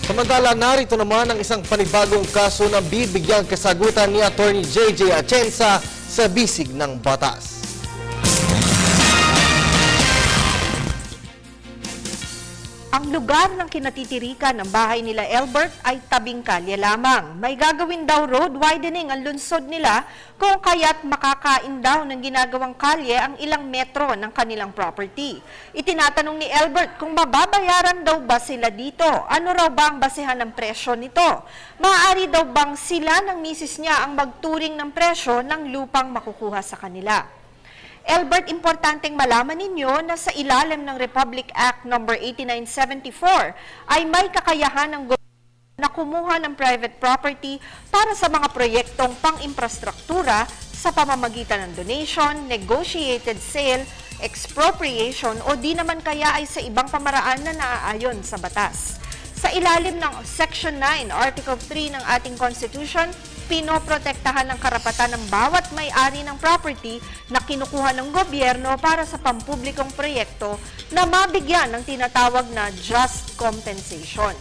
Samantala, narito naman ang isang panibagong kaso na bibigyang kasagutan ni Atty. JJ Atienza sa bisig ng batas. Ang lugar ng kinatitirikan ng bahay nila Elbert ay tabing kalye lamang. May gagawin daw road widening ang lungsod nila kung kaya't makakain daw ng ginagawang kalye ang ilang metro ng kanilang property. Itinatanong ni Elbert kung mababayaran daw ba sila dito. Ano raw ba ang basehan ng presyo nito? Maaari daw bang sila ng misis niya ang magturing ng presyo ng lupang makukuha sa kanila? Elbert, importanteng malaman ninyo na sa ilalim ng Republic Act No. 8974 ay may kakayahan ng gobyerno na kumuha ng private property para sa mga proyektong pang-infrastruktura sa pamamagitan ng donation, negotiated sale, expropriation o di naman kaya ay sa ibang pamaraan na naaayon sa batas. Sa ilalim ng Section 9, Article 3 ng ating Constitution, pinoprotektahan ng karapatan ng bawat may-ari ng property na kinukuha ng gobyerno para sa pampublikong proyekto na mabigyan ng tinatawag na just compensation.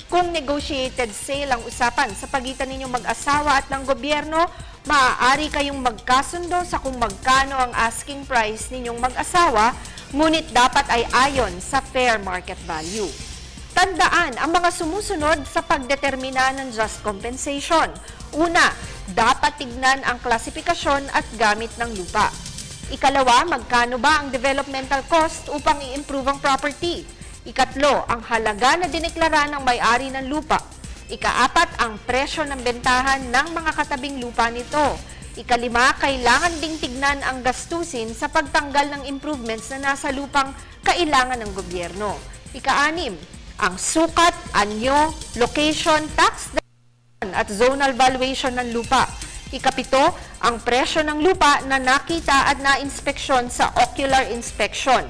Kung negotiated sale ang usapan sa pagitan ninyong mag-asawa at ng gobyerno, maaari kayong magkasundo sa kung magkano ang asking price ninyong mag-asawa, ngunit dapat ay ayon sa fair market value. Tandaan ang mga sumusunod sa pagdetermina ng just compensation. Una, dapat tignan ang klasifikasyon at gamit ng lupa. Ikalawa, magkano ba ang developmental cost upang i-improve ang property? Ikatlo, ang halaga na dineklara ng may-ari ng lupa. Ikaapat, ang presyo ng bentahan ng mga katabing lupa nito. Ikalima, kailangan ding tignan ang gastusin sa pagtanggal ng improvements na nasa lupang kailangan ng gobyerno. Ikaanim, ang sukat, anyo, location, tax at zonal valuation ng lupa. Ikapito, ang presyo ng lupa na nakita at na-inspeksyon sa ocular inspection.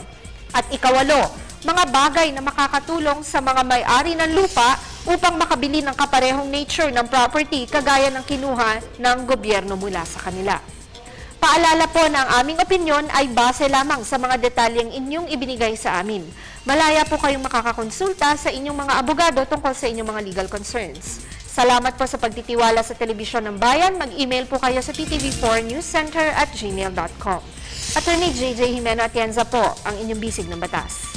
At ikawalo, mga bagay na makakatulong sa mga may-ari ng lupa upang makabili ng kaparehong nature ng property kagaya ng kinuha ng gobyerno mula sa kanila. Paalala po na ang aming opinyon ay base lamang sa mga detalyeng inyong ibinigay sa amin. Malaya po kayong makakakonsulta sa inyong mga abogado tungkol sa inyong mga legal concerns. Salamat po sa pagtitiwala sa Telebisyon ng Bayan. Mag-email po kayo sa ptv4newscenter@gmail.com. Attorney JJ Jimeno Atienza po, ang inyong bisig ng batas.